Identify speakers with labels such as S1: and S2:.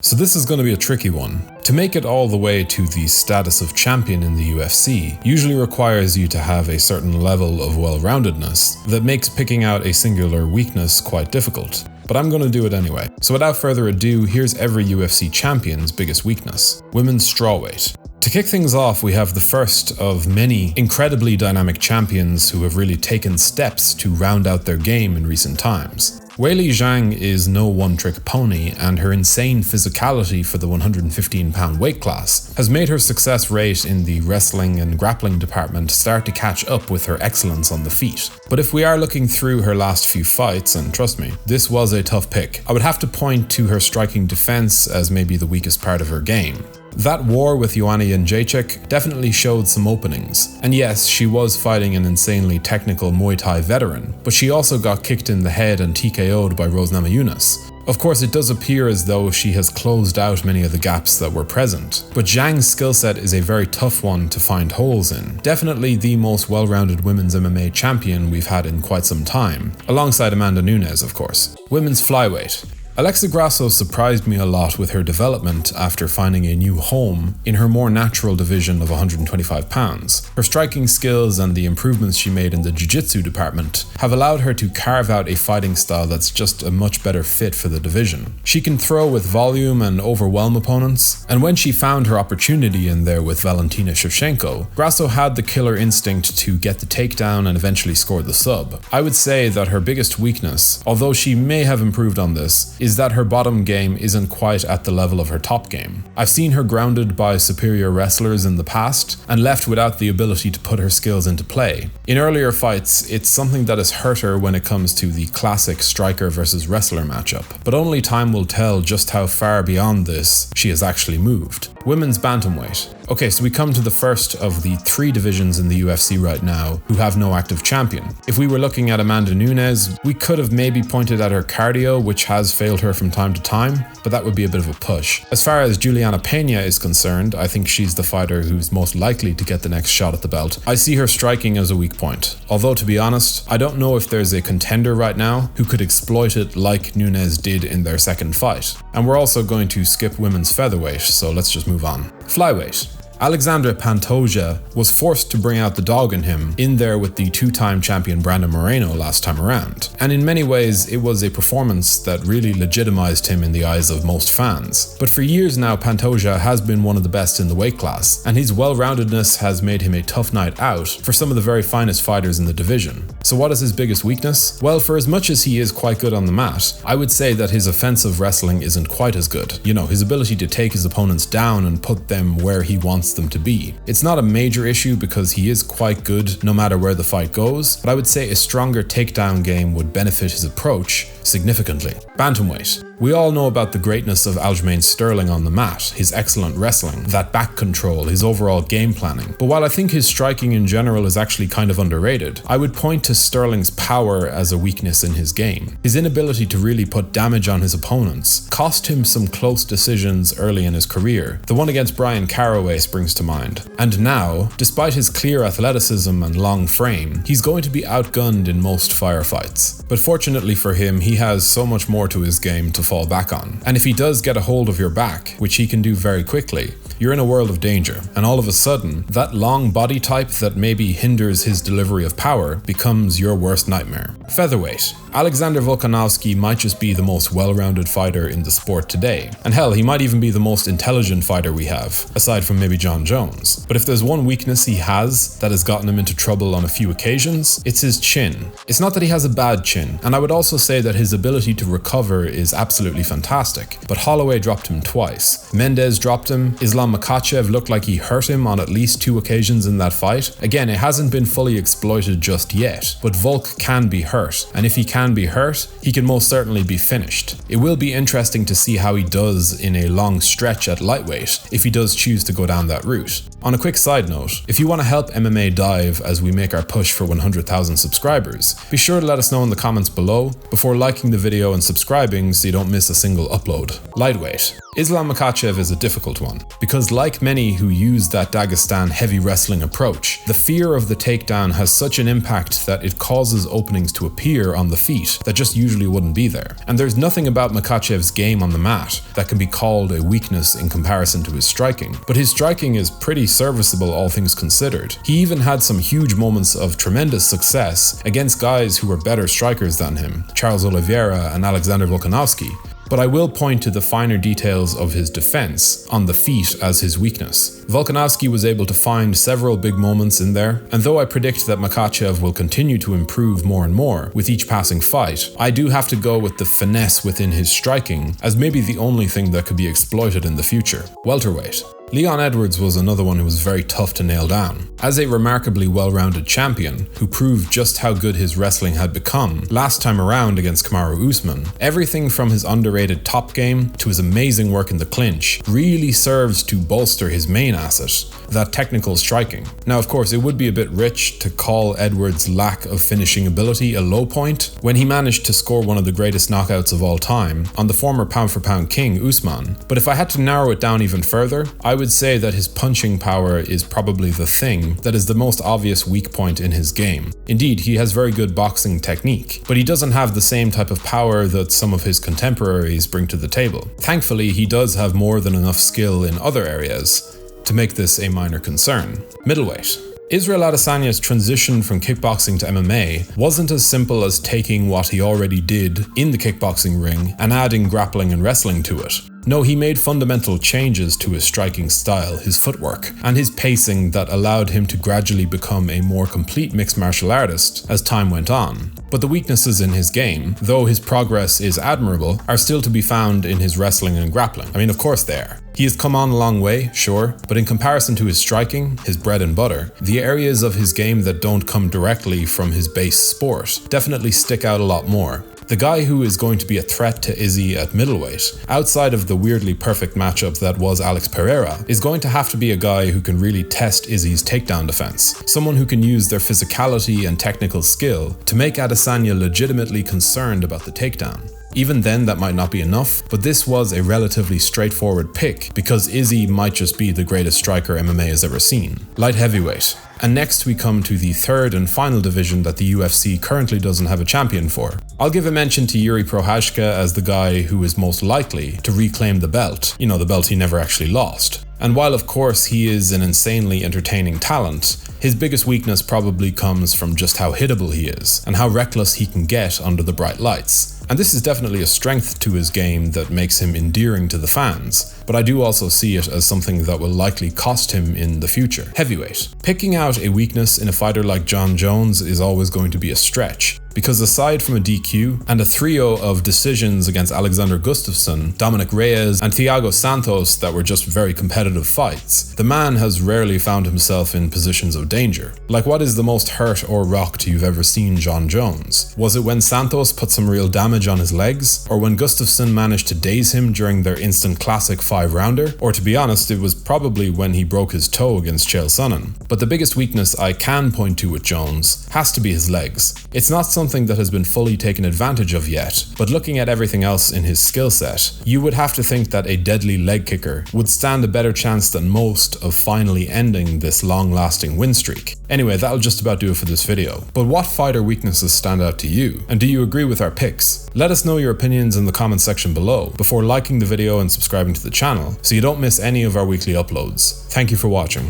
S1: So this is going to be a tricky one. To make it all the way to the status of champion in the UFC usually requires you to have a certain level of well-roundedness that makes picking out a singular weakness quite difficult. But I'm going to do it anyway. So without further ado, here's every UFC champion's biggest weakness: women's strawweight. To kick things off, we have the first of many incredibly dynamic champions who have really taken steps to round out their game in recent times. Wei Li is no one-trick pony, and her insane physicality for the 115-pound weight class has made her success rate in the wrestling and grappling department start to catch up with her excellence on the feet. But if we are looking through her last few fights, and trust me, this was a tough pick, I would have to point to her striking defense as maybe the weakest part of her game. That war with Joanna Jędrzejczyk definitely showed some openings, and yes, she was fighting an insanely technical Muay Thai veteran, but she also got kicked in the head and TKO'd by Rose Namajunas. Of course, it does appear as though she has closed out many of the gaps that were present, but Zhang's skill set is a very tough one to find holes in. Definitely the most well-rounded women's MMA champion we've had in quite some time, alongside Amanda Nunes, of course. Women's flyweight. Alexa Grasso surprised me a lot with her development after finding a new home in her more natural division of 125 pounds. Her striking skills and the improvements she made in the jiu-jitsu department have allowed her to carve out a fighting style that's just a much better fit for the division. She can throw with volume and overwhelm opponents, and when she found her opportunity in there with Valentina Shevchenko, Grasso had the killer instinct to get the takedown and eventually score the sub. I would say that her biggest weakness, although she may have improved on this, is that her bottom game isn't quite at the level of her top game. I've seen her grounded by superior wrestlers in the past and left without the ability to put her skills into play. In earlier fights, it's something that has hurt her when it comes to the classic striker versus wrestler matchup, but only time will tell just how far beyond this she has actually moved. Women's bantamweight. Okay, so we come to the first of the 3 divisions in the UFC right now who have no active champion. If we were looking at Amanda Nunes, we could have maybe pointed at her cardio, which has failed her from time to time, but that would be a bit of a push. As far as Juliana Pena is concerned, I think she's the fighter who's most likely to get the next shot at the belt. I see her striking as a weak point, although to be honest, I don't know if there's a contender right now who could exploit it like Nunes did in their second fight. And we're also going to skip women's featherweight, so let's just move on. Flyweight. Alexandre Pantoja was forced to bring out the dog in him in there with the 2-time champion Brandon Moreno last time around. And in many ways, it was a performance that really legitimized him in the eyes of most fans. But for years now, Pantoja has been one of the best in the weight class, and his well-roundedness has made him a tough night out for some of the very finest fighters in the division. So what is his biggest weakness? Well, for as much as he is quite good on the mat, I would say that his offensive wrestling isn't quite as good. You know, his ability to take his opponents down and put them where he wants them to be. It's not a major issue because he is quite good no matter where the fight goes, but I would say a stronger takedown game would benefit his approach significantly. Bantamweight. We all know about the greatness of Aljamain Sterling on the mat, his excellent wrestling, that back control, his overall game planning. But while I think his striking in general is actually kind of underrated, I would point to Sterling's power as a weakness in his game. His inability to really put damage on his opponents cost him some close decisions early in his career. The one against Brian Caraway springs to mind. And now, despite his clear athleticism and long frame, he's going to be outgunned in most firefights. But fortunately for him, he has so much more to his game to fall back on. And if he does get a hold of your back, which he can do very quickly, you're in a world of danger, and all of a sudden, that long body type that maybe hinders his delivery of power becomes your worst nightmare. Featherweight. Alexander Volkanovski might just be the most well-rounded fighter in the sport today, and hell, he might even be the most intelligent fighter we have, aside from maybe Jon Jones. But if there's one weakness he has that has gotten him into trouble on a few occasions, it's his chin. It's not that he has a bad chin, and I would also say that his ability to recover is absolutely fantastic, but Holloway dropped him twice. Mendez dropped him. Islam Makhachev looked like he hurt him on at least 2 occasions in that fight. Again, it hasn't been fully exploited just yet, but Volk can be hurt, and if he can be hurt, he can most certainly be finished. It will be interesting to see how he does in a long stretch at lightweight if he does choose to go down that route. On a quick side note, if you want to help MMA Dive as we make our push for 100,000 subscribers, be sure to let us know in the comments below before liking the video and subscribing so you don't miss a single upload. Lightweight. Islam Makhachev is a difficult one, because like many who use that Dagestan heavy wrestling approach, the fear of the takedown has such an impact that it causes openings to appear on the feet that just usually wouldn't be there. And there's nothing about Makhachev's game on the mat that can be called a weakness in comparison to his striking, but his striking is pretty serviceable all things considered. He even had some huge moments of tremendous success against guys who were better strikers than him, Charles Oliveira and Alexander Volkanovski. But I will point to the finer details of his defense on the feet as his weakness. Volkanovski was able to find several big moments in there, and though I predict that Makhachev will continue to improve more and more with each passing fight, I do have to go with the finesse within his striking as maybe the only thing that could be exploited in the future. Welterweight. Leon Edwards was another one who was very tough to nail down. As a remarkably well-rounded champion, who proved just how good his wrestling had become last time around against Kamaru Usman, everything from his underrated top game to his amazing work in the clinch really serves to bolster his main asset, that technical striking. Now of course it would be a bit rich to call Edwards' lack of finishing ability a low point when he managed to score one of the greatest knockouts of all time on the former pound-for-pound king Usman, but if I had to narrow it down even further, I would say that his punching power is probably the thing that is the most obvious weak point in his game. Indeed, he has very good boxing technique, but he doesn't have the same type of power that some of his contemporaries bring to the table. Thankfully, he does have more than enough skill in other areas to make this a minor concern. Middleweight. Israel Adesanya's transition from kickboxing to MMA wasn't as simple as taking what he already did in the kickboxing ring and adding grappling and wrestling to it. No, he made fundamental changes to his striking style, his footwork, and his pacing that allowed him to gradually become a more complete mixed martial artist as time went on. But the weaknesses in his game, though his progress is admirable, are still to be found in his wrestling and grappling. I mean, of course they are. He has come on a long way, sure, but in comparison to his striking, his bread and butter, the areas of his game that don't come directly from his base sport definitely stick out a lot more. The guy who is going to be a threat to Izzy at middleweight, outside of the weirdly perfect matchup that was Alex Pereira, is going to have to be a guy who can really test Izzy's takedown defense. Someone who can use their physicality and technical skill to make Adesanya legitimately concerned about the takedown. Even then, that might not be enough, but this was a relatively straightforward pick because Izzy might just be the greatest striker MMA has ever seen. Light heavyweight. And next we come to the third and final division that the UFC currently doesn't have a champion for. I'll give a mention to Yuri Prochazka as the guy who is most likely to reclaim the belt. You know, the belt he never actually lost. And while of course he is an insanely entertaining talent, his biggest weakness probably comes from just how hittable he is and how reckless he can get under the bright lights. And this is definitely a strength to his game that makes him endearing to the fans, but I do also see it as something that will likely cost him in the future. Heavyweight. Picking out a weakness in a fighter like Jon Jones is always going to be a stretch, because aside from a DQ and a trio of decisions against Alexander Gustafsson, Dominic Reyes and Thiago Santos that were just very competitive fights, the man has rarely found himself in positions of danger. Like, what is the most hurt or rocked you've ever seen Jon Jones? Was it when Santos put some real damage on his legs, or when Gustafsson managed to daze him during their instant classic 5-rounder, or to be honest, it was probably when he broke his toe against Chael Sonnen. But the biggest weakness I can point to with Jones has to be his legs. It's not something that has been fully taken advantage of yet, but looking at everything else in his skill set, you would have to think that a deadly leg kicker would stand a better chance than most of finally ending this long-lasting win streak. Anyway, that'll just about do it for this video. But what fighter weaknesses stand out to you? And do you agree with our picks? Let us know your opinions in the comment section below before liking the video and subscribing to the channel so you don't miss any of our weekly uploads. Thank you for watching.